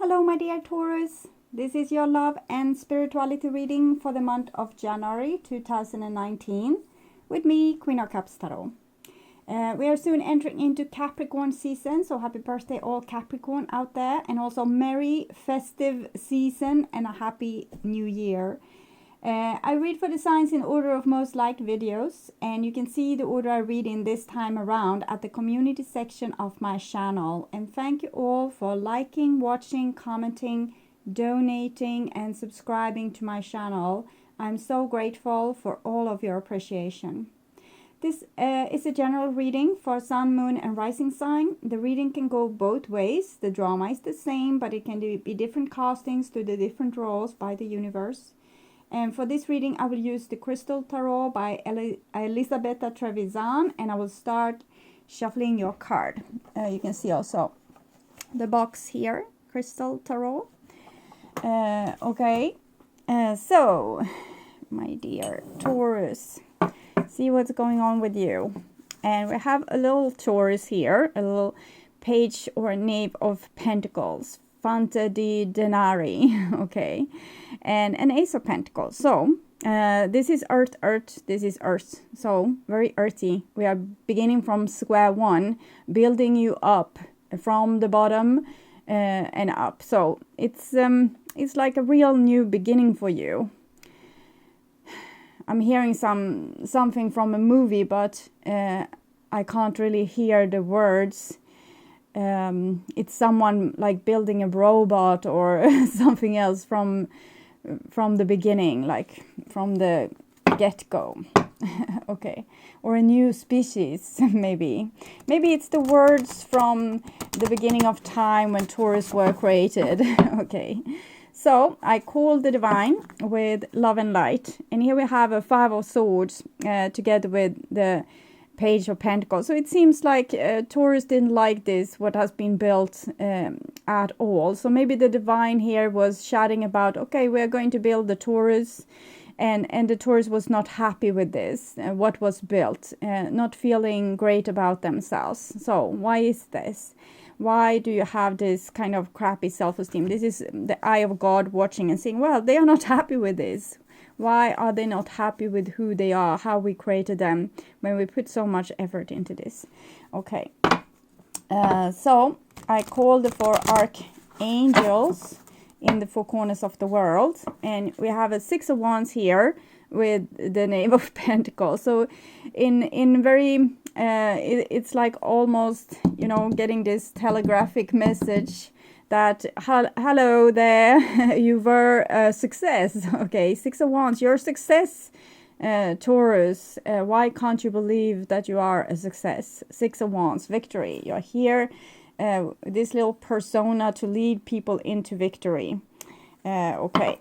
Hello my dear Taurus, this is your love and spirituality reading for the month of January 2019 with me, Queen of Cups Tarot. We are soon entering into Capricorn season, so happy birthday all Capricorn out there, and also merry festive season and a happy new year. I read for the signs in order of most liked videos, and you can see the order I read in this time around at the community section of my channel. And thank you all for liking, watching, commenting, donating and subscribing to my channel. I'm so grateful for all of your appreciation. This is a general reading for Sun, Moon and Rising sign. The reading can go both ways. The drama is the same, but it can be different castings to the different roles by the universe. And for this reading, I will use the Crystal Tarot by Elisabetta Trevisan, and I will start shuffling your card. You can see also the box here, Crystal Tarot. Okay, so my dear Taurus, see what's going on with you. And we have a little Taurus here, a little page or knave of pentacles, Fante di Denari, okay, and an ace of pentacles. So this is earth, this is earth, so very earthy. We are beginning from square one, building you up from the bottom and up. So it's like a real new beginning for you. I'm hearing something from a movie, but I can't really hear the words. It's someone like building a robot or something else from the beginning, like from the get-go. Okay, or a new species. maybe it's the words from the beginning of time when Taurus were created. Okay, so I call the divine with love and light, and here we have a 5 of swords together with the Page of Pentacles. So it seems like Taurus didn't like this, what has been built at all. So maybe the divine here was shouting about, okay, we're going to build the Taurus, and the Taurus was not happy with this, what was built, not feeling great about themselves. So why is this? Why do you have this kind of crappy self-esteem? This is the eye of God watching and saying, well, they are not happy with this. Why are they not happy with who they are, how we created them, when we put so much effort into this? Okay, so I call the 4 archangels in the 4 corners of the world, and we have a 6 of wands here with the Knave of Pentacles. So in very it's like almost, you know, getting this telegraphic message that hello there, you were a success. Okay, 6 of wands, your success, Taurus. Why can't you believe that you are a success? 6 of wands, victory. You're here, this little persona to lead people into victory. Okay,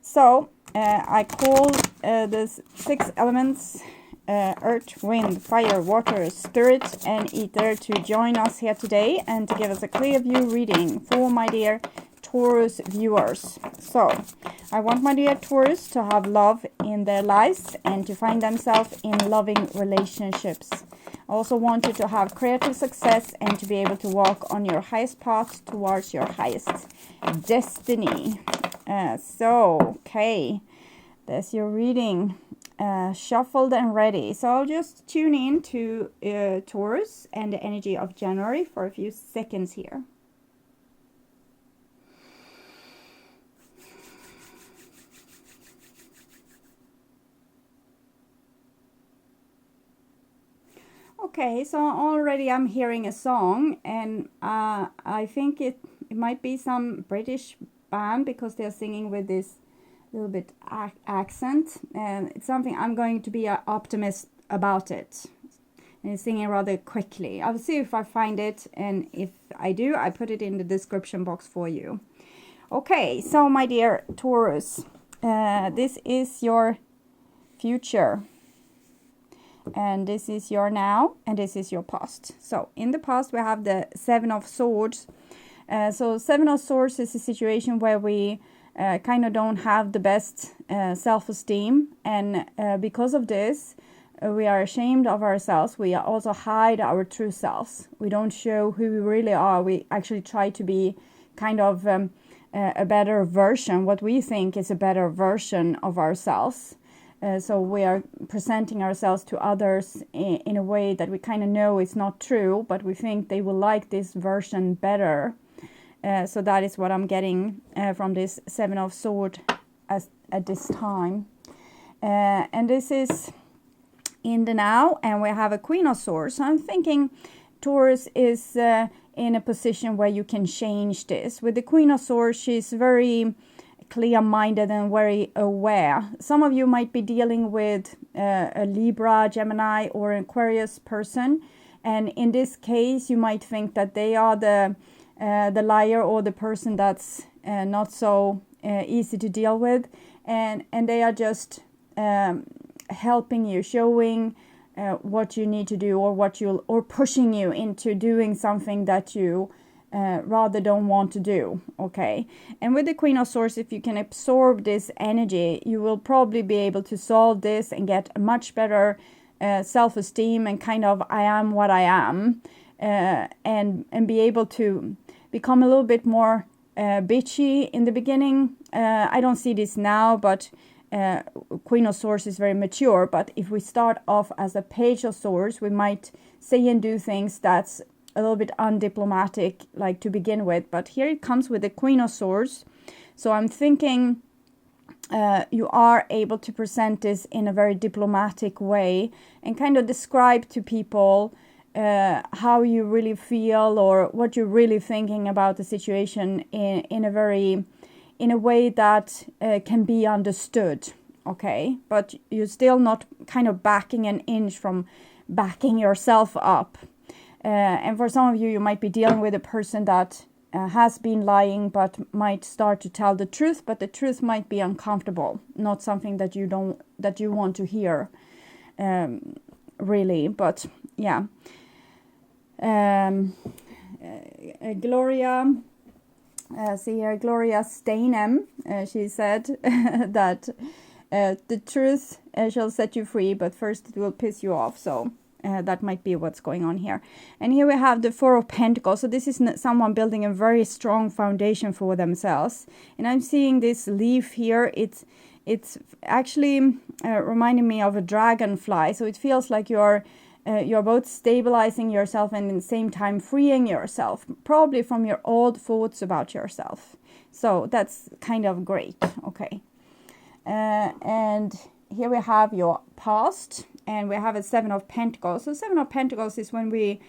so I call the 6 elements, earth, wind, fire, water, spirit and ether, to join us here today and to give us a clear view reading for my dear Taurus viewers. So I want my dear Taurus to have love in their lives and to find themselves in loving relationships. I also want you to have creative success and to be able to walk on your highest path towards your highest destiny. Okay, there's your reading. Shuffled and ready. So I'll just tune in to Taurus and the energy of January for a few seconds here. Okay, so already I'm hearing a song, and I think it might be some British band because they're singing with this little bit accent, and it's something I'm going to be an optimist about it, and it's singing rather quickly. I'll see if I find it, and if I do, I put it in the description box for you. Okay, so my dear Taurus, this is your future, and this is your now, and this is your past. So in the past we have the 7 of swords. So 7 of swords is a situation where we kind of don't have the best self-esteem, and because of this we are ashamed of ourselves. We also hide our true selves. We don't show who we really are. We actually try to be kind of a better version, what we think is a better version of ourselves. So we are presenting ourselves to others in a way that we kind of know is not true, but we think they will like this version better. So that is what I'm getting from this Seven of Swords at this time. And this is in the now, and we have a Queen of Swords. So I'm thinking Taurus is in a position where you can change this. With the Queen of Swords, she's very clear-minded and very aware. Some of you might be dealing with a Libra, Gemini, or Aquarius person, and in this case you might think that they are the liar or the person that's not so easy to deal with, and they are just helping you, showing what you need to do, or pushing you into doing something that you rather don't want to do. Okay, and with the Queen of Swords, if you can absorb this energy, you will probably be able to solve this and get a much better self-esteem and kind of I am what I am, and be able to become a little bit more bitchy in the beginning. I don't see this now, but Queen of Swords is very mature, but if we start off as a Page of Swords, we might say and do things that's a little bit undiplomatic, like to begin with. But here it comes with the Queen of Swords. So I'm thinking you are able to present this in a very diplomatic way and kind of describe to people how you really feel or what you're really thinking about the situation in a way that can be understood. Okay, but you're still not kind of backing an inch from backing yourself up. And for some of you, you might be dealing with a person that has been lying but might start to tell the truth, but the truth might be uncomfortable, not something that you want to hear, really. But yeah, Gloria, see here, Gloria Steinem, she said that the truth shall set you free, but first it will piss you off. So that might be what's going on here. And here we have the Four of Pentacles. So this is someone building a very strong foundation for themselves. And I'm seeing this leaf here. It's actually reminding me of a dragonfly. So it feels like you're both stabilizing yourself and at the same time freeing yourself, probably from your old thoughts about yourself. So that's kind of great. Okay. And here we have your past, and we have a Seven of Pentacles. So Seven of Pentacles is when we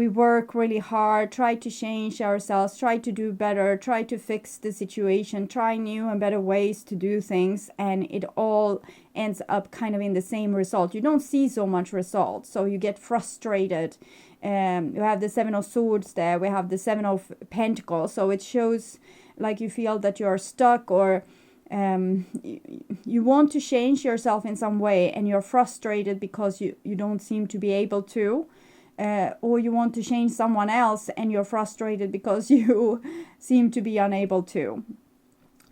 work really hard, try to change ourselves, try to do better, try to fix the situation, try new and better ways to do things, and it all ends up kind of in the same result. You don't see so much result, so you get frustrated. You have the Seven of Swords there, we have the Seven of Pentacles, so it shows like you feel that you're stuck, or you want to change yourself in some way and you're frustrated because you don't seem to be able to, or you want to change someone else and you're frustrated because you seem to be unable to.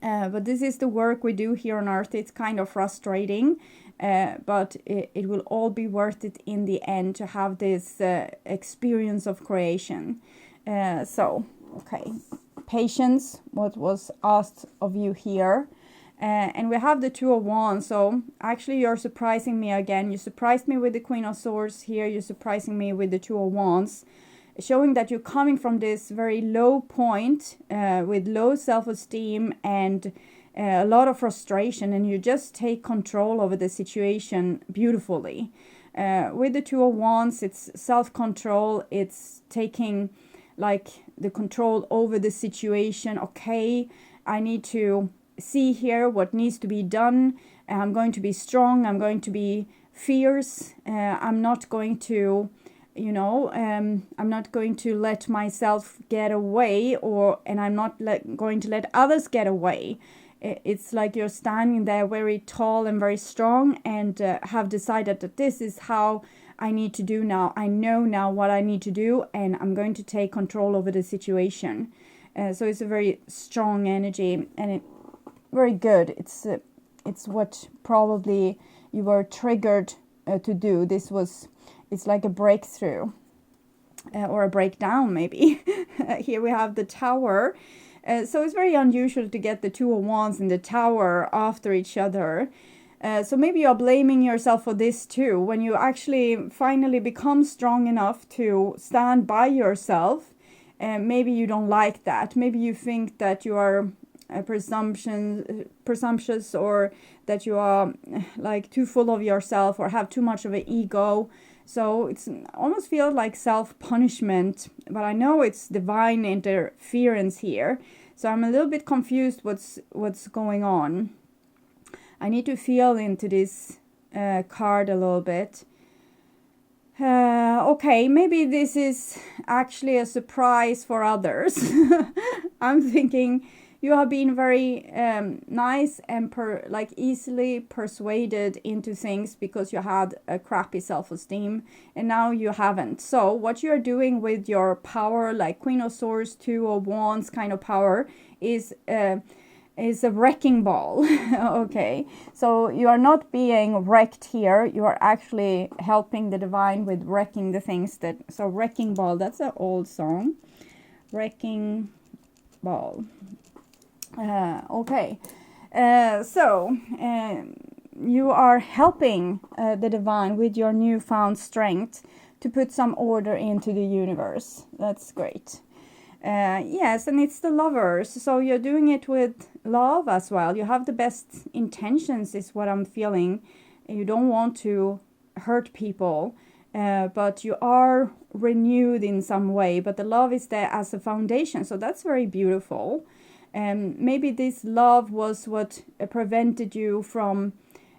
But this is the work we do here on earth. It's kind of frustrating, but it will all be worth it in the end to have this experience of creation. So, okay, patience, what was asked of you here. And we have the Two of Wands. So actually you're surprising me again. You surprised me with the Queen of Swords here. You're surprising me with the Two of Wands, showing that you're coming from this very low point with low self-esteem and a lot of frustration, and you just take control over the situation beautifully. With the Two of Wands, it's self-control. It's taking like the control over the situation. Okay, I need to see here what needs to be done. I'm going to be strong. I'm going to be fierce. I'm not going to, I'm not going to let myself get away, and I'm not going to let others get away. It's like you're standing there very tall and very strong, and have decided that this is how I need to do now. I know now what I need to do, and I'm going to take control over the situation. So it's a very strong energy, and very good. It's what probably you were triggered to do. It's like a breakthrough. or a breakdown maybe. Here we have the Tower. So it's very unusual to get the Two of Wands and the Tower after each other. So maybe you're blaming yourself for this too. When you actually finally become strong enough to stand by yourself, maybe you don't like that. Maybe you think that you are presumptuous, or that you are like too full of yourself, or have too much of an ego. So it's almost feels like self-punishment, but I know it's divine interference here. So I'm a little bit confused what's going on. I need to feel into this card a little bit. Okay, maybe this is actually a surprise for others. I'm thinking you have been very nice and easily persuaded into things because you had a crappy self-esteem, and now you haven't. So what you're doing with your power, like Queen of Swords, Two of Wands kind of power, is a wrecking ball. Okay, so you are not being wrecked here. You are actually helping the divine with wrecking the things that. So wrecking ball, that's an old song. Wrecking ball. Okay, so you are helping the divine with your newfound strength to put some order into the universe. That's great. Yes, and it's the Lovers, so you're doing it with love as well. You have the best intentions is what I'm feeling. You don't want to hurt people, but you are renewed in some way, but the love is there as a foundation, so that's very beautiful. Maybe this love was what prevented you from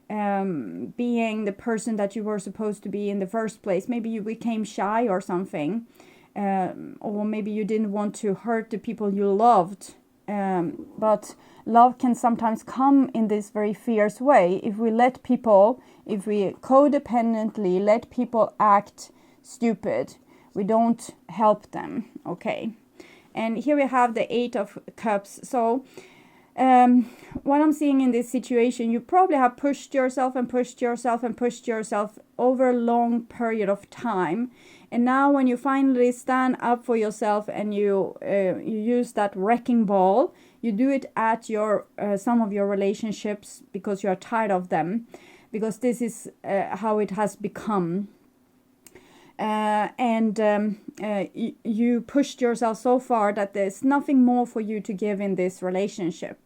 being the person that you were supposed to be in the first place. Maybe you became shy or something, or maybe you didn't want to hurt the people you loved. But love can sometimes come in this very fierce way. If we codependently let people act stupid, we don't help them. Okay. And here we have the Eight of Cups. So what I'm seeing in this situation, you probably have pushed yourself and pushed yourself and pushed yourself over a long period of time. And now when you finally stand up for yourself and you use that wrecking ball, you do it at your some of your relationships because you are tired of them. Because this is how it has become. You pushed yourself so far that there's nothing more for you to give in this relationship.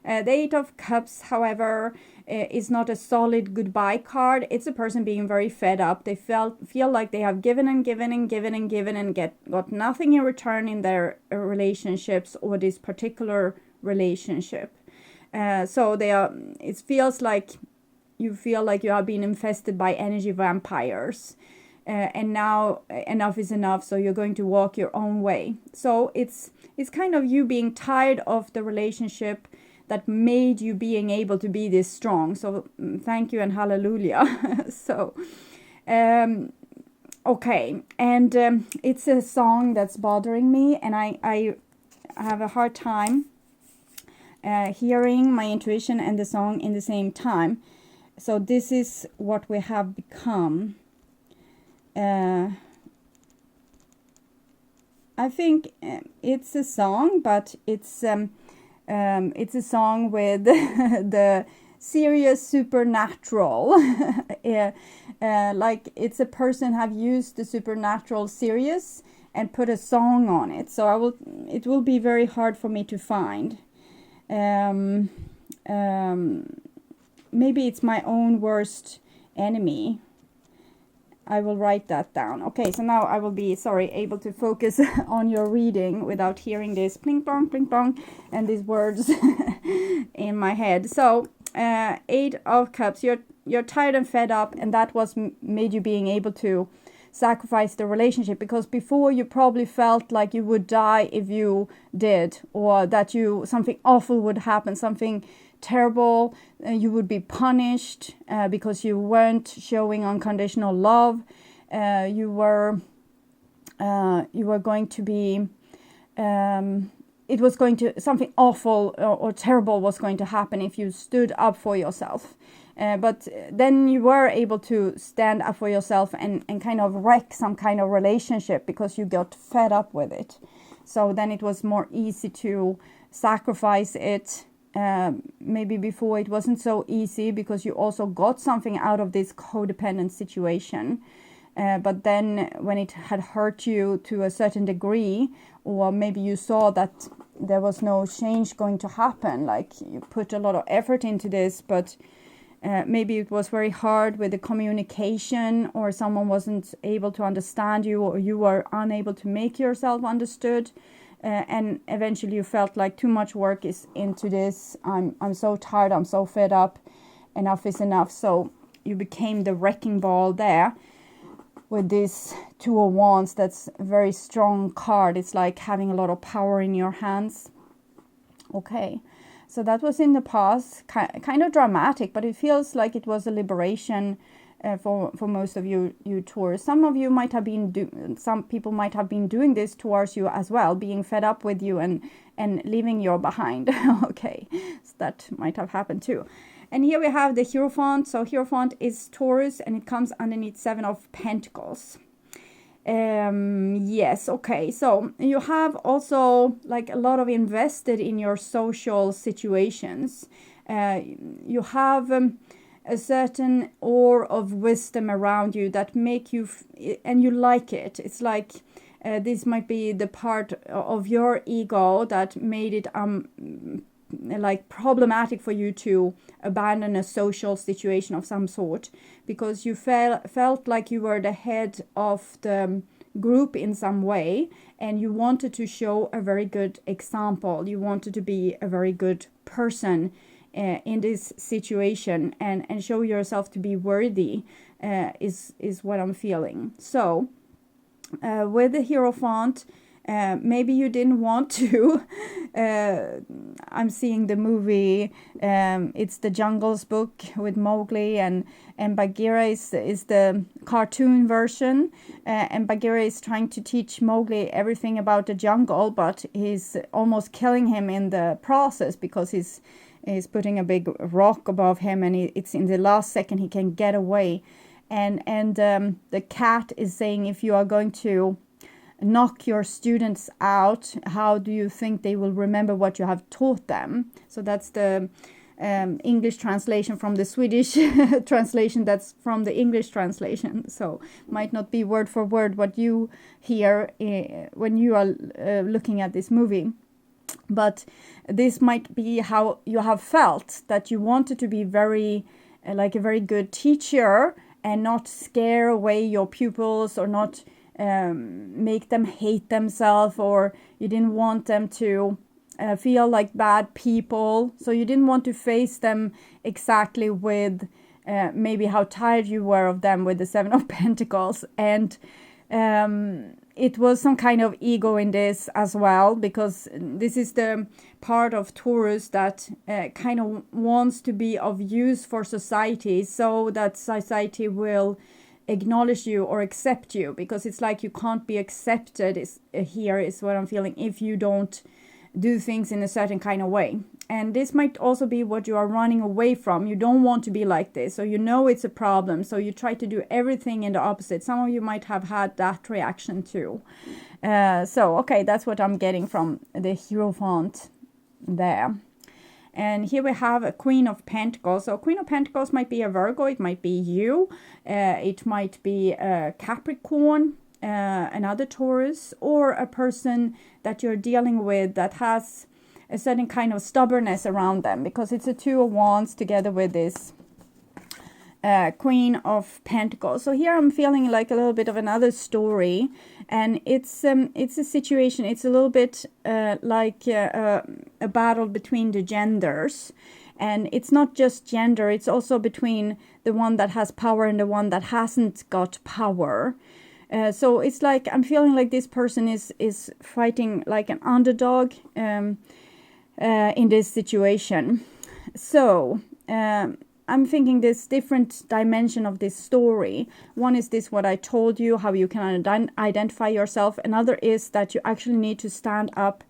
The Eight of Cups, however, is not a solid goodbye card. It's a person being very fed up. They feel like they have given and given and given and given and got nothing in return in their relationships or this particular relationship. So they are. It feels like you feel like you have been infested by energy vampires. And now enough is enough, so you're going to walk your own way. So it's kind of you being tired of the relationship that made you being able to be this strong. So thank you and hallelujah. So okay, and it's a song that's bothering me, and I have a hard time hearing my intuition and the song in the same time. So this is what we have become. I think it's a song, but it's a song with the serious supernatural. Like it's a person have used the supernatural serious and put a song on it. So it will be very hard for me to find. Maybe it's my own worst enemy. I will write that down. Okay, so now I will be, able to focus on your reading without hearing this pling plong, and these words in my head. So, Eight of Cups, you're tired and fed up, and that was made you being able to sacrifice the relationship, because before you probably felt like you would die if you did, or that something awful would happen, something terrible, you would be punished because you weren't showing unconditional love. You were going to be something awful or terrible was going to happen if you stood up for yourself. But then you were able to stand up for yourself and kind of wreck some kind of relationship because you got fed up with it. So then it was more easy to sacrifice it. Maybe before it wasn't so easy because you also got something out of this codependent situation. But then when it had hurt you to a certain degree, or maybe you saw that there was no change going to happen, like you put a lot of effort into this, but maybe it was very hard with the communication, or someone wasn't able to understand you, or you were unable to make yourself understood. And eventually you felt like too much work is into this. I'm so tired, I'm so fed up, enough is enough. So you became the wrecking ball there with this Two of Wands. That's a very strong card. It's like having a lot of power in your hands. Okay, so that was in the past, kind of dramatic, but it feels like it was a liberation for most of you Taurus. Some of you might have been some people might have been doing this towards you as well, being fed up with you and leaving you behind. Okay, so that might have happened too. And here we have the Hierophant. So Hierophant is Taurus, and it comes underneath 7 of Pentacles. Yes, okay, so you have also like a lot of invested in your social situations. You have a certain aura of wisdom around you that make you and you like it. It's like this might be the part of your ego that made it like problematic for you to abandon a social situation of some sort, because you felt like you were the head of the group in some way, and you wanted to show a very good example. You wanted to be a very good person in this situation, and show yourself to be worthy, is what I'm feeling. So with the Hierophant, maybe you didn't want to. I'm seeing the movie, it's the Jungle's book with Mowgli, and Bagheera is the cartoon version, and Bagheera is trying to teach Mowgli everything about the jungle, but he's almost killing him in the process because he's putting a big rock above him, and it's in the last second he can get away. And the cat is saying, if you are going to knock your students out, how do you think they will remember what you have taught them? So that's the English translation from the Swedish translation, that's from the English translation. So might not be word for word what you hear when you are looking at this movie. But this might be how you have felt, that you wanted to be very like a very good teacher and not scare away your pupils, or not make them hate themselves, or you didn't want them to feel like bad people. So you didn't want to face them exactly with maybe how tired you were of them with the 7 of Pentacles. And it was some kind of ego in this as well, because this is the part of Taurus that kind of wants to be of use for society, so that society will acknowledge you or accept you, because it's like you can't be accepted here is what I'm feeling, if you don't do things in a certain kind of way. And this might also be what you are running away from. You don't want to be like this, so you know it's a problem, so you try to do everything in the opposite. Some of you might have had that reaction too. So okay, that's what I'm getting from the Hierophant there. And here we have a Queen of Pentacles. So Queen of Pentacles might be a Virgo, it might be you, it might be a Capricorn, another Taurus, or a person that you're dealing with that has a certain kind of stubbornness around them, because it's a 2 of Wands together with this Queen of Pentacles. So here I'm feeling like a little bit of another story, and it's a situation, it's a little bit like a battle between the genders. And it's not just gender, it's also between the one that has power and the one that hasn't got power. So it's like I'm feeling like this person is fighting like an underdog in this situation. So I'm thinking this different dimension of this story. One is this, what I told you, how you can identify yourself. Another is that you actually need to stand up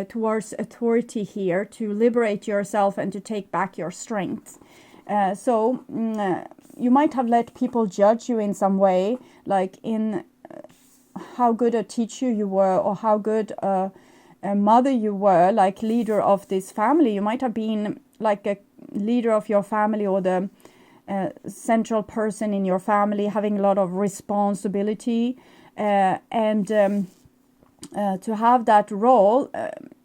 towards authority here to liberate yourself and to take back your strength. You might have let people judge you in some way, like in how good a teacher you were, or how good a mother you were, like leader of this family. You might have been like a leader of your family, or the central person in your family, having a lot of responsibility, and to have that role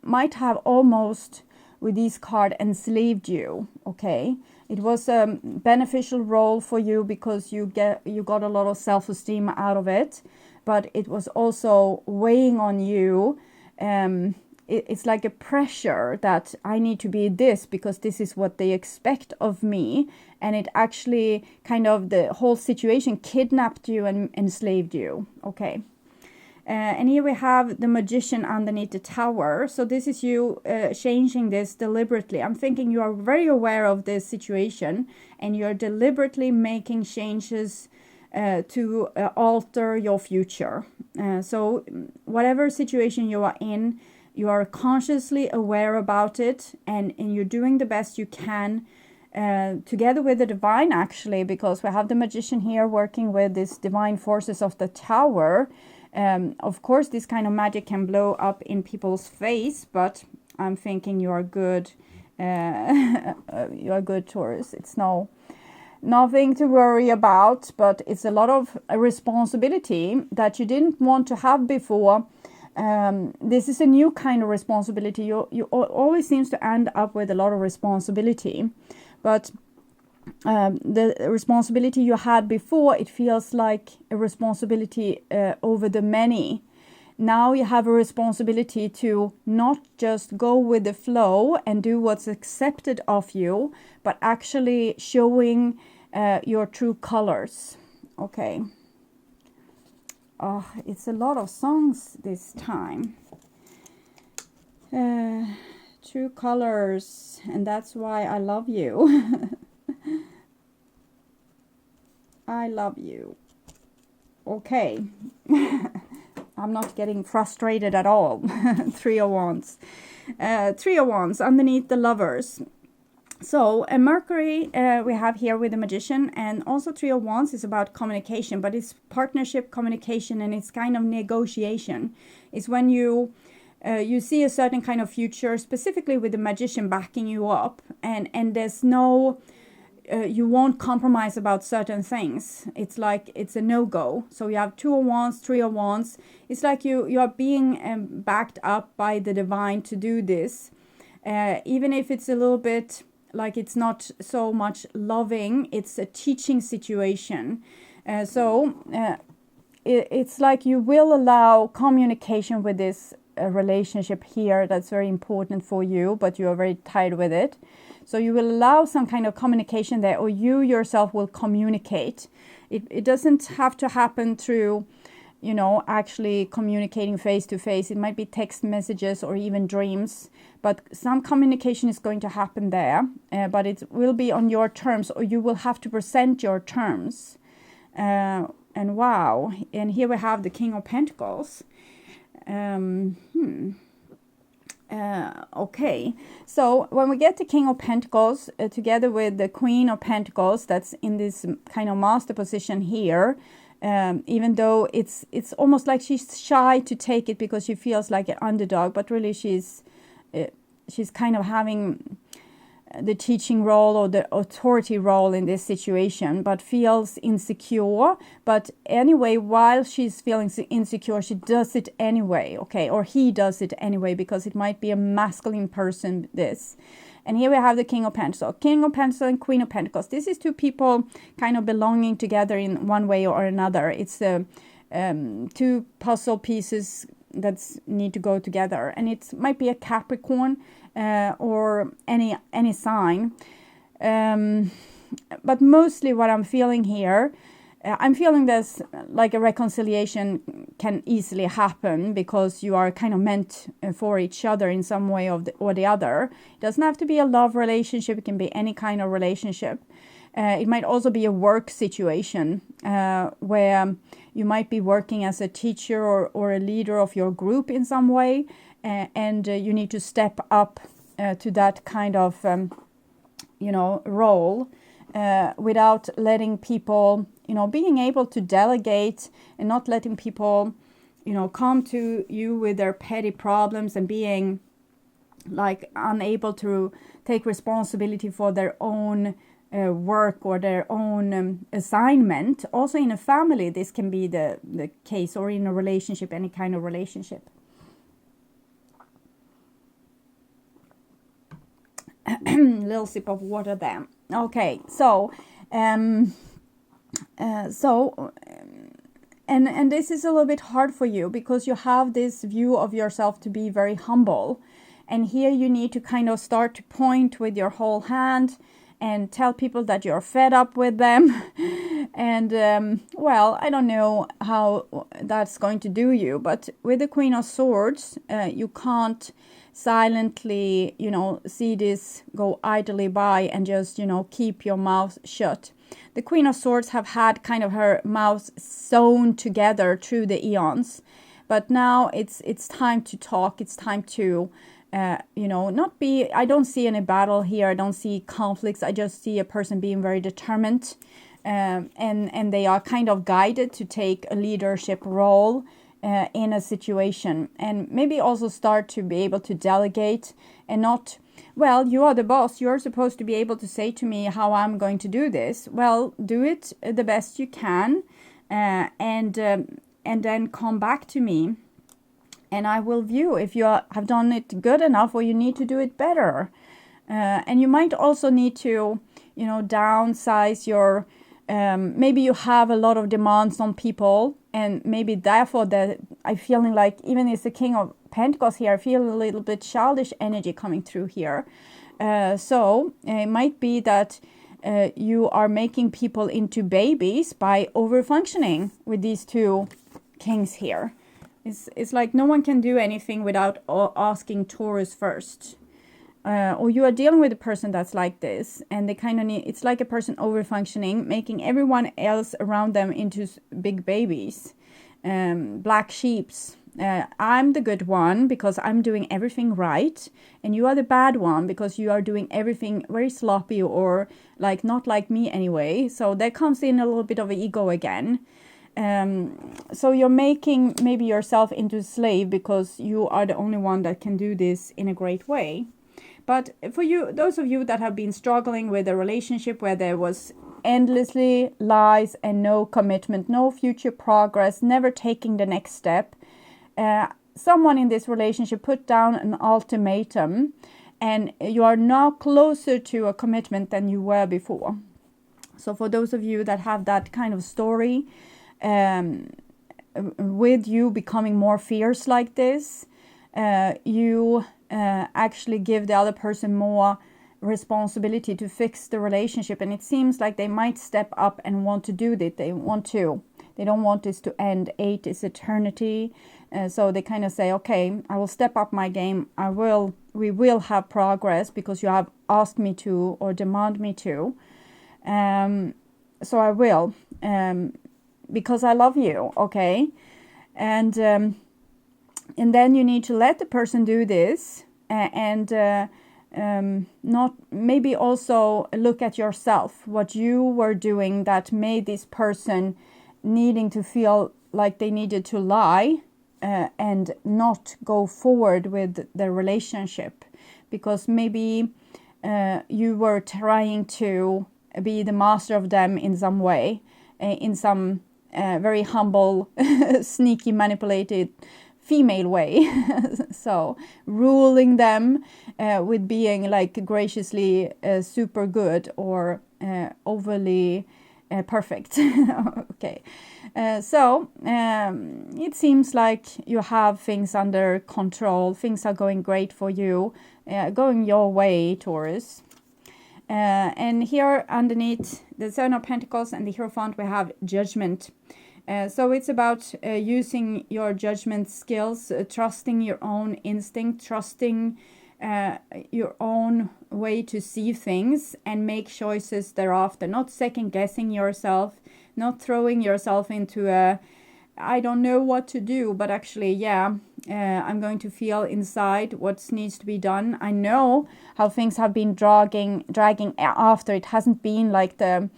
might have almost, with this card, enslaved you. Okay, it was a beneficial role for you because you got a lot of self-esteem out of it, but it was also weighing on you. It's like a pressure that I need to be this because this is what they expect of me, and it actually kind of, the whole situation kidnapped you and enslaved you. Okay. And here we have the Magician underneath the Tower. So this is you changing this deliberately. I'm thinking you are very aware of this situation, and you're deliberately making changes to alter your future. So whatever situation you are in, you are consciously aware about it, and you're doing the best you can together with the divine, actually, because we have the Magician here working with these divine forces of the Tower. Of course, this kind of magic can blow up in people's face, but I'm thinking you are good. You are good, Taurus. It's nothing to worry about, but it's a lot of responsibility that you didn't want to have before. This is a new kind of responsibility. You always seems to end up with a lot of responsibility, but the responsibility you had before, it feels like a responsibility over the many. Now you have a responsibility to not just go with the flow and do what's accepted of you, but actually showing your true colors. Okay. Oh, it's a lot of songs this time. True colors, and that's why I love you. I love you. Okay. I'm not getting frustrated at all. Three of Wands. Three of Wands underneath the Lovers. So Mercury we have here with the Magician, and also Three of Wands is about communication, but it's partnership communication, and it's kind of negotiation. It's when you see a certain kind of future, specifically with the Magician backing you up, and there's no... you won't compromise about certain things. It's like it's a no-go. So you have Two of Wands, Three of Wands. It's like you are being backed up by the divine to do this. Even if it's a little bit like it's not so much loving, it's a teaching situation. It's like you will allow communication with this relationship here. That's very important for you, but you are very tied with it. So you will allow some kind of communication there, or you yourself will communicate. It doesn't have to happen through, you know, actually communicating face to face. It might be text messages or even dreams, but some communication is going to happen there, but it will be on your terms, or you will have to present your terms. And wow, and here we have the King of Pentacles. Okay, so when we get the King of Pentacles together with the Queen of Pentacles, that's in this kind of master position here, even though it's almost like she's shy to take it because she feels like an underdog, but really she's kind of having the teaching role or the authority role in this situation, but feels insecure. But anyway, while she's feeling insecure, she does it anyway, okay? Or he does it anyway, because it might be a masculine person, this. And here we have the King of Pentacles. King of Pentacles and Queen of Pentacles. This is two people kind of belonging together in one way or another. It's two puzzle pieces that need to go together. And it might be a Capricorn or any sign. But mostly what I'm feeling here, I'm feeling this like a reconciliation can easily happen because you are kind of meant for each other in some way or the other. It doesn't have to be a love relationship. It can be any kind of relationship. It might also be a work situation where you might be working as a teacher or a leader of your group in some way, and you need to step up to that kind of, role. without letting people, being able to delegate and not letting people, come to you with their petty problems and being like unable to take responsibility for their own work or their own assignment. Also in a family, this can be the case, or in a relationship, any kind of relationship. Little sip of water there. Okay, so and this is a little bit hard for you because you have this view of yourself to be very humble, and here you need to kind of start to point with your whole hand and tell people that you're fed up with them. And well, I don't know how that's going to do you, but with the Queen of Swords, you can't silently, see this go idly by and just, keep your mouth shut. The Queen of Swords have had kind of her mouth sewn together through the eons, but now it's time to talk. It's time to not be, I don't see any battle here. I don't see conflicts. I just see a person being very determined, and they are kind of guided to take a leadership role in a situation, and maybe also start to be able to delegate and not, well, you are the boss. You're supposed to be able to say to me how I'm going to do this. Well, do it the best you can, and then come back to me. And I will view if you have done it good enough or you need to do it better. And you might also need to, downsize your, maybe you have a lot of demands on people, and maybe therefore that I'm feeling like, even as the King of Pentacles here, I feel a little bit childish energy coming through here. So it might be that you are making people into babies by over-functioning with these two kings here. It's like no one can do anything without asking Taurus first. Or you are dealing with a person that's like this, and they kind of need, it's like a person over-functioning, making everyone else around them into big babies, black sheeps. I'm the good one because I'm doing everything right, and you are the bad one because you are doing everything very sloppy, or like not like me anyway. So there comes in a little bit of ego again. So you're making maybe yourself into a slave because you are the only one that can do this in a great way. But for you, those of you that have been struggling with a relationship where there was endlessly lies and no commitment, no future progress, never taking the next step, someone in this relationship put down an ultimatum, and you are now closer to a commitment than you were before. So for those of you that have that kind of story, with you becoming more fierce like this, you actually give the other person more responsibility to fix the relationship, and it seems like they might step up and want to do that. They don't want this to end. 8 is eternity, so they kind of say, okay, I will step up my game. We will have progress because you have asked me to or demand me to, so I will, because I love you. Okay, and then you need to let the person do this, and not maybe also look at yourself, what you were doing that made this person needing to feel like they needed to lie and not go forward with the relationship, because maybe you were trying to be the master of them in some way, in some very humble, sneaky, manipulated female way. So ruling them with being like graciously super good or overly perfect. Okay, so it seems like you have things under control. Things are going great for you, going your way, Taurus. And here underneath the Seven of Pentacles and the Hierophant, we have Judgment. So it's about using your judgment skills, trusting your own instinct, trusting your own way to see things and make choices thereafter, not second guessing yourself, not throwing yourself into a I don't know what to do, but actually, yeah, I'm going to feel inside what needs to be done. I know how things have been dragging after. It hasn't been like the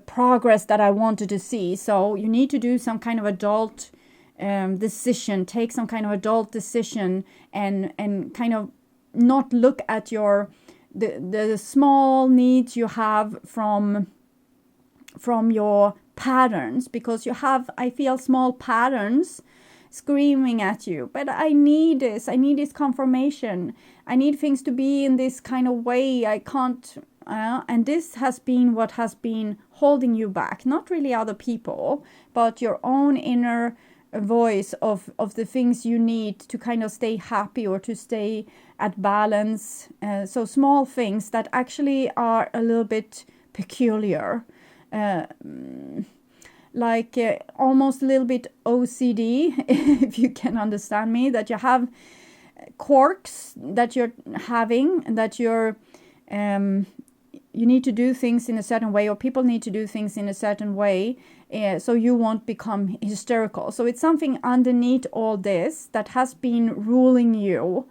progress that I wanted to see. So you need to do some kind of adult decision, take some kind of adult decision, and kind of not look at the small needs you have from your patterns, because you have, I feel, small patterns screaming at you. But I need this confirmation. I need things to be in this kind of way. I can't, and this has been what has been holding you back. Not really other people, but your own inner voice of the things you need to kind of stay happy or to stay at balance. So small things that actually are a little bit peculiar. Almost a little bit OCD, if you can understand me, that you have quirks that you're having, that you need to do things in a certain way, or people need to do things in a certain way, so you won't become hysterical. So it's something underneath all this that has been ruling you.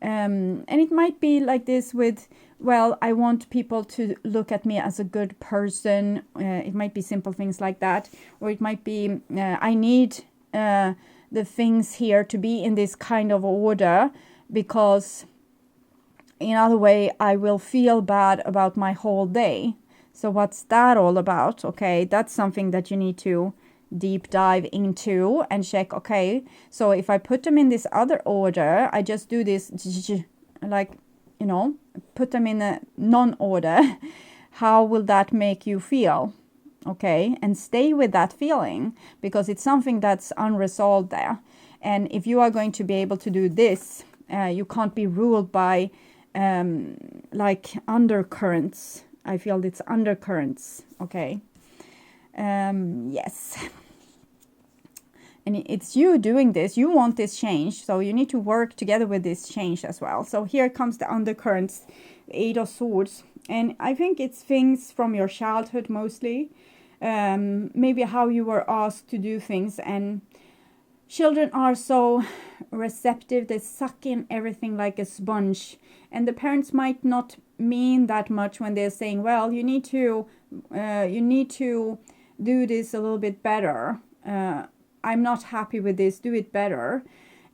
And it might be like this with, well, I want people to look at me as a good person. It might be simple things like that. Or it might be, I need the things here to be in this kind of order, because in other way I will feel bad about my whole day. So what's that all about? Okay, that's something that you need to deep dive into and check. Okay, so if I put them in this other order, I just do this like, put them in a non-order, how will that make you feel? Okay, and stay with that feeling, because it's something that's unresolved there. And if you are going to be able to do this, you can't be ruled by like undercurrents. I feel it's undercurrents. Okay. Yes. And it's you doing this. You want this change. So you need to work together with this change as well. So here comes the undercurrents, the Eight of Swords. And I think it's things from your childhood mostly. Maybe how you were asked to do things. And children are so receptive. They suck in everything like a sponge. And the parents might not mean that much when they're saying, well, you need to do this a little bit better. I'm not happy with this, do it better.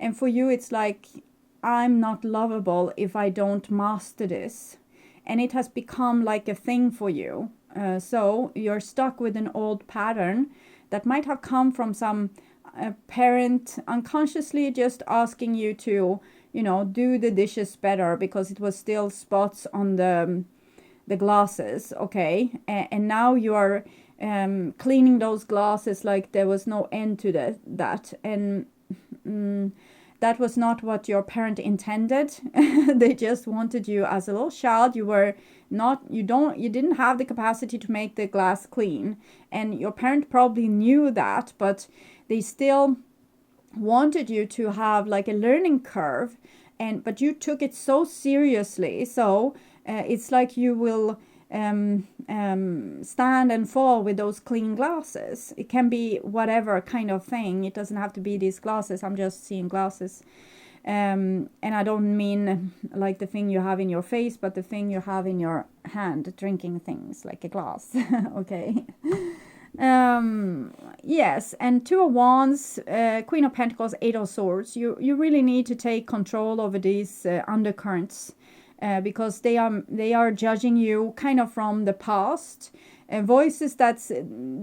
And for you, it's like, I'm not lovable if I don't master this. And it has become like a thing for you. So you're stuck with an old pattern that might have come from some parent unconsciously just asking you to, do the dishes better because it was still spots on the glasses. Okay. And now you are cleaning those glasses like there was no end to that. And that was not what your parent intended. They just wanted you as a little child. You didn't have the capacity to make the glass clean. And your parent probably knew that, but they still wanted you to have like a learning curve. But you took it so seriously. So it's like you will stand and fall with those clean glasses. It can be whatever kind of thing. It doesn't have to be these glasses. I'm just seeing glasses. And I don't mean like the thing you have in your face, but the thing you have in your hand, drinking things like a glass. Okay. Yes, and Two of Wands, Queen of Pentacles, Eight of Swords. You really need to take control over these undercurrents. Because they are judging you kind of from the past. Voices that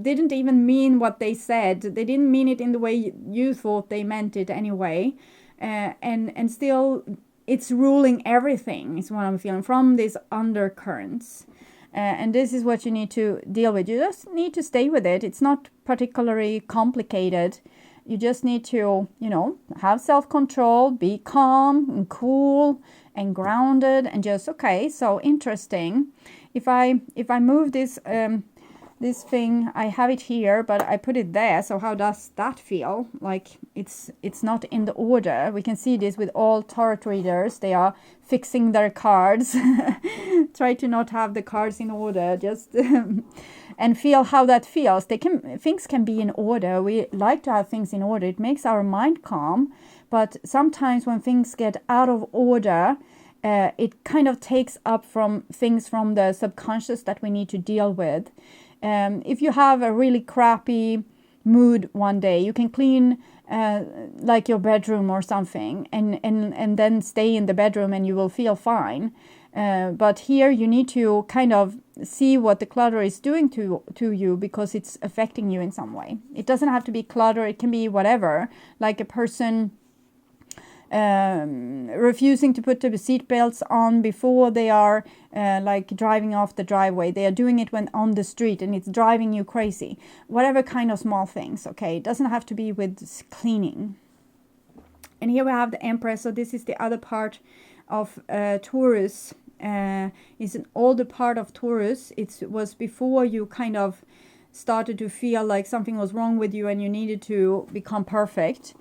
didn't even mean what they said. They didn't mean it in the way you thought they meant it anyway. And still it's ruling everything is what I'm feeling from these undercurrents. And this is what you need to deal with. You just need to stay with it. It's not particularly complicated. You just need to, have self-control, be calm and cool and grounded, and just, okay, so interesting. If I move this this thing, I have it here, but I put it there. So how does that feel? Like it's not in the order. We can see this with all tarot readers. They are fixing their cards. Try to not have the cards in order. Just and feel how that feels. Things can be in order. We like to have things in order. It makes our mind calm. But sometimes when things get out of order, it kind of takes up from things from the subconscious that we need to deal with. If you have a really crappy mood one day, you can clean like your bedroom or something, and then stay in the bedroom and you will feel fine. But here you need to kind of see what the clutter is doing to you, because it's affecting you in some way. It doesn't have to be clutter. It can be whatever, like a person refusing to put the seat belts on before they are like driving off the driveway. They are doing it when on the street and it's driving you crazy. Whatever kind of small things, okay? It doesn't have to be with cleaning. And here we have the Empress. So this is the other part of Taurus. It's an older part of Taurus. It was before you kind of started to feel like something was wrong with you and you needed to become perfect.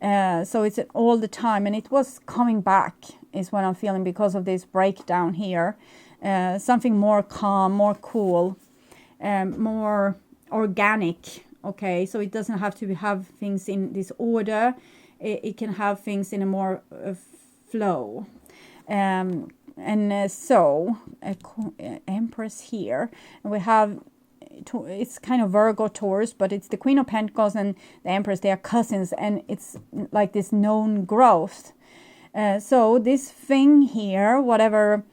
So it's all the time, and it was coming back is what I'm feeling because of this breakdown here. Something more calm, more cool, more organic. Okay, so it doesn't have to have things in this order. It can have things in a more flow. So Empress here, and we have. It's kind of Virgo Taurus, but it's the Queen of Pentacles and the Empress. They are cousins, and it's like this known growth. So this thing here, whatever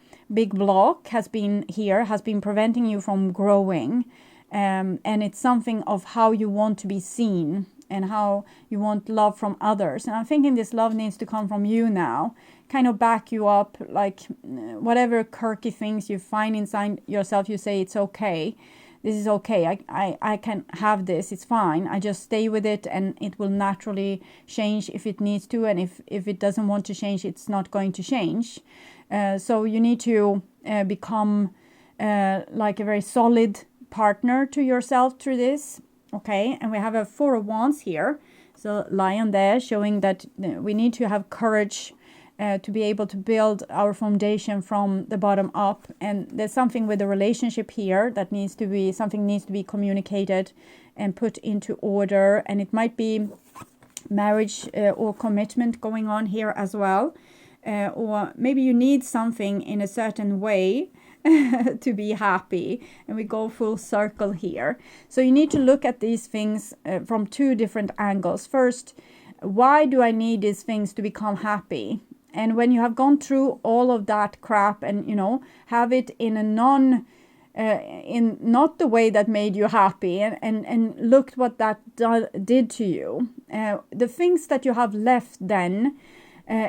big block has been here, has been preventing you from growing. And it's something of how you want to be seen and how you want love from others. And I'm thinking this love needs to come from you now. Kind of back you up, like whatever quirky things you find inside yourself, you say it's okay. This is okay. I can have this. It's fine. I just stay with it, and it will naturally change if it needs to. And if it doesn't want to change, it's not going to change. So you need to become like a very solid partner to yourself through this. Okay. And we have a Four of Wands here. So Lion there, showing that we need to have courage to be able to build our foundation from the bottom up. And there's something with the relationship here that needs to be communicated and put into order. And it might be marriage or commitment going on here as well. Or maybe you need something in a certain way to be happy. And we go full circle here. So you need to look at these things from two different angles. First, why do I need these things to become happy? And when you have gone through all of that crap and, have it in a not the way that made you happy and looked what that did to you. The things that you have left then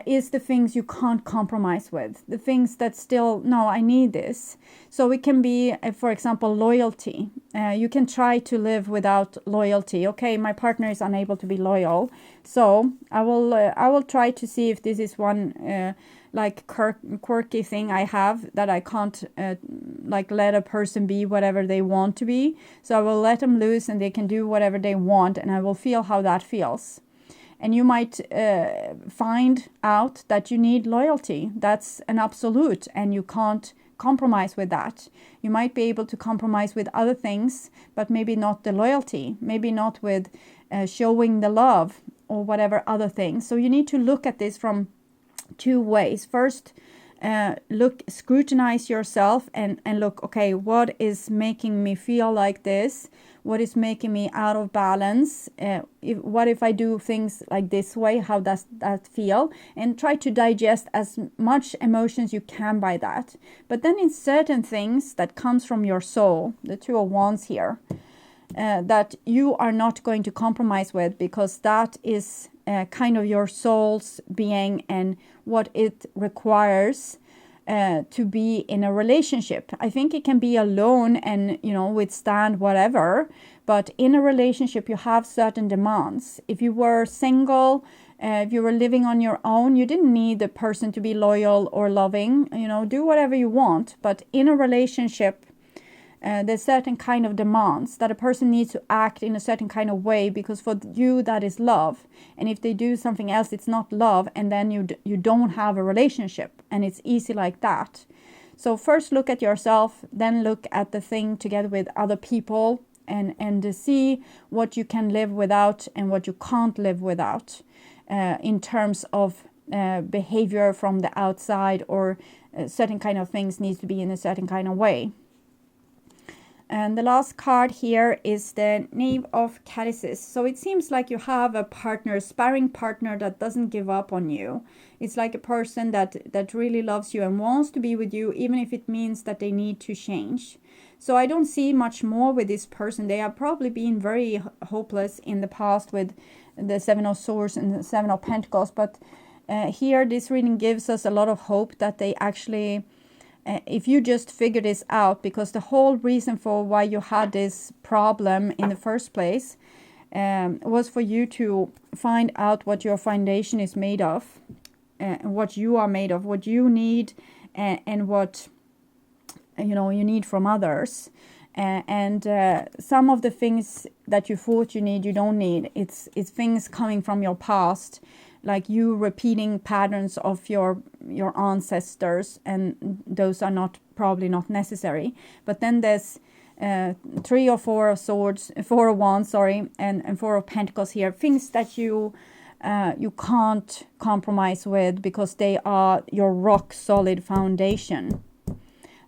is the things you can't compromise with. The things that still, no, I need this. So it can be, for example, loyalty. You can try to live without loyalty. Okay, my partner is unable to be loyal. So I will try to see if this is one like quirky thing I have that I can't like let a person be whatever they want to be. So I will let them loose and they can do whatever they want, and I will feel how that feels. And you might find out that you need loyalty. That's an absolute, and you can't compromise with that. You might be able to compromise with other things, but maybe not the loyalty, maybe not with showing the love or whatever other things. So you need to look at this from two ways. First, scrutinize yourself and look, okay, what is making me feel like this? What is making me out of balance? What if I do things like this way? How does that feel? And try to digest as much emotions you can by that. But then in certain things that comes from your soul, the Two of Wands here, that you are not going to compromise with, because that is kind of your soul's being and what it requires to be in a relationship. I think it can be alone and, withstand whatever, but in a relationship you have certain demands. If you were single, if you were living on your own, you didn't need the person to be loyal or loving, do whatever you want. But in a relationship, there's certain kind of demands that a person needs to act in a certain kind of way, because for you that is love, and if they do something else it's not love, and then you don't have a relationship, and it's easy like that. So first look at yourself, then look at the thing together with other people, and to see what you can live without and what you can't live without, in terms of behavior from the outside, or certain kind of things needs to be in a certain kind of way. And the last card here is the Knave of Cadices. So it seems like you have a partner, a sparring partner that doesn't give up on you. It's like a person that really loves you and wants to be with you, even if it means that they need to change. So I don't see much more with this person. They have probably been very hopeless in the past with the Seven of Swords and the Seven of Pentacles. But here this reading gives us a lot of hope that they actually... if you just figure this out, because the whole reason for why you had this problem in the first place was for you to find out what your foundation is made of, what you are made of, what you need, and what you need from others. And some of the things that you thought you need, you don't need. It's things coming from your past, like you repeating patterns of your ancestors, and those are probably not necessary. But then there's 3 or 4 of swords, 4 of wands, and 4 of pentacles here, things that you can't compromise with, because they are your rock solid foundation.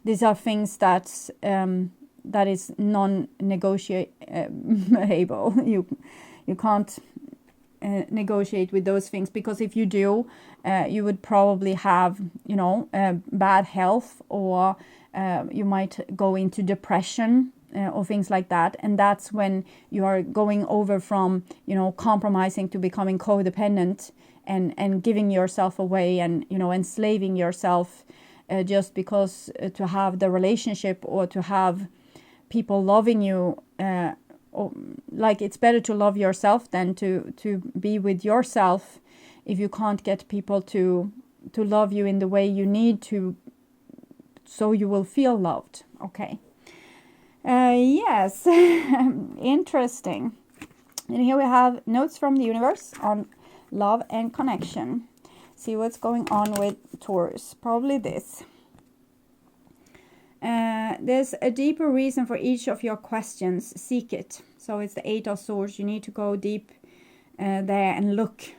These are things that is non-negotiable. You can't negotiate with those things, because if you do, you would probably have bad health, or you might go into depression, or things like that. And that's when you are going over from compromising to becoming codependent, and giving yourself away, and enslaving yourself, just because to have the relationship, or to have people loving you. Like, it's better to love yourself than to be with yourself, if you can't get people to love you in the way you need to, so you will feel loved. Okay. Yes. Interesting. And here we have notes from the universe on love and connection. See what's going on with Taurus. Probably this. There's a deeper reason for each of your questions. Seek it. So it's the 8 of Swords. You need to go deep there and look,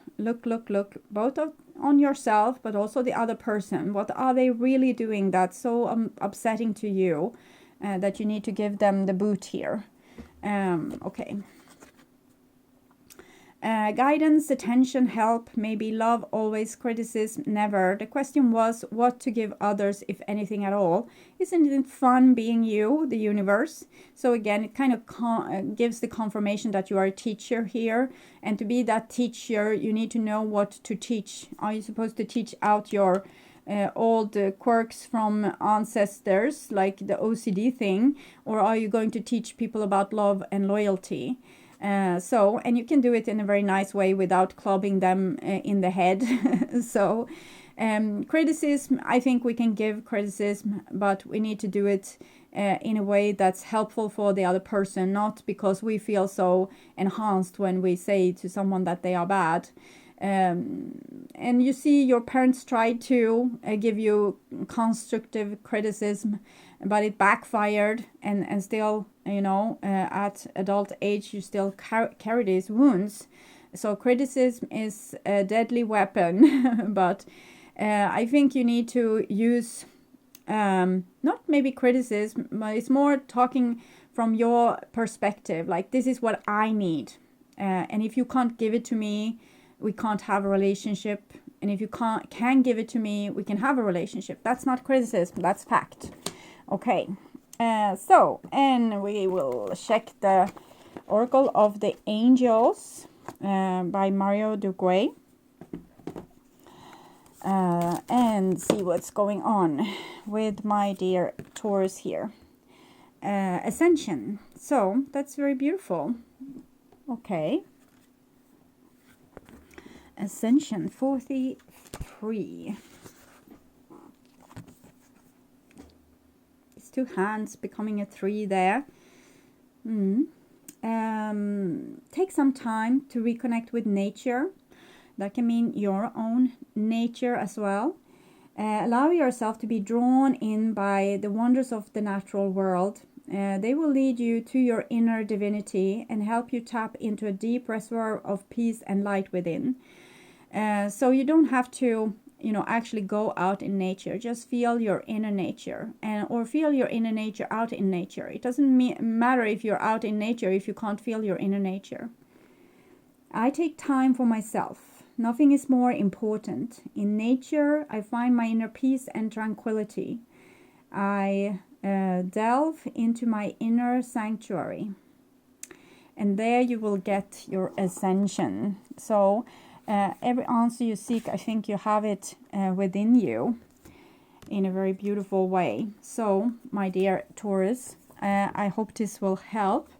both on yourself, but also the other person. What are they really doing that's so upsetting to you, that you need to give them the boot here? Okay. Guidance, attention, help, maybe love, always, criticism, never. The question was what to give others, if anything at all. Isn't it fun being you, the universe? So again, it kind of gives the confirmation that you are a teacher here. And to be that teacher, you need to know what to teach. Are you supposed to teach out your old quirks from ancestors, like the OCD thing? Or are you going to teach people about love and loyalty? And you can do it in a very nice way without clubbing them in the head. So criticism, I think we can give criticism, but we need to do it in a way that's helpful for the other person, not because we feel so enhanced when we say to someone that they are bad. And you see, your parents tried to give you constructive criticism, but it backfired, and still, at adult age, you still carry these wounds. So criticism is a deadly weapon, but I think you need to use, not maybe criticism, but it's more talking from your perspective, like, this is what I need. And if you can't give it to me, we can't have a relationship. And if you can give it to me, we can have a relationship. That's not criticism, that's fact. Okay, and we will check the Oracle of the Angels by Mario Duguay, and see what's going on with my dear Taurus here. Ascension. So that's very beautiful. Okay. Ascension 43. It's 2 hands becoming a 3 there. Take some time to reconnect with nature. That can mean your own nature as well. Allow yourself to be drawn in by the wonders of the natural world. They will lead you to your inner divinity and help you tap into a deep reservoir of peace and light within. So you don't have to, actually go out in nature. Just feel your inner nature, or feel your inner nature out in nature. It doesn't matter if you're out in nature if you can't feel your inner nature. I take time for myself. Nothing is more important. In nature, I find my inner peace and tranquility. I delve into my inner sanctuary. And there you will get your ascension. So every answer you seek, I think you have it within you in a very beautiful way. So, my dear Taurus, I hope this will help.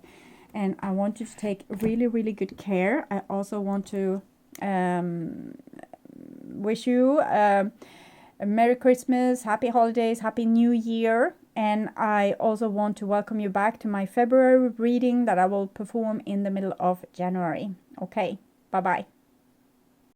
And I want you to take really, really good care. I also want to wish you a Merry Christmas, Happy Holidays, Happy New Year. And I also want to welcome you back to my February reading that I will perform in the middle of January. Okay, bye-bye.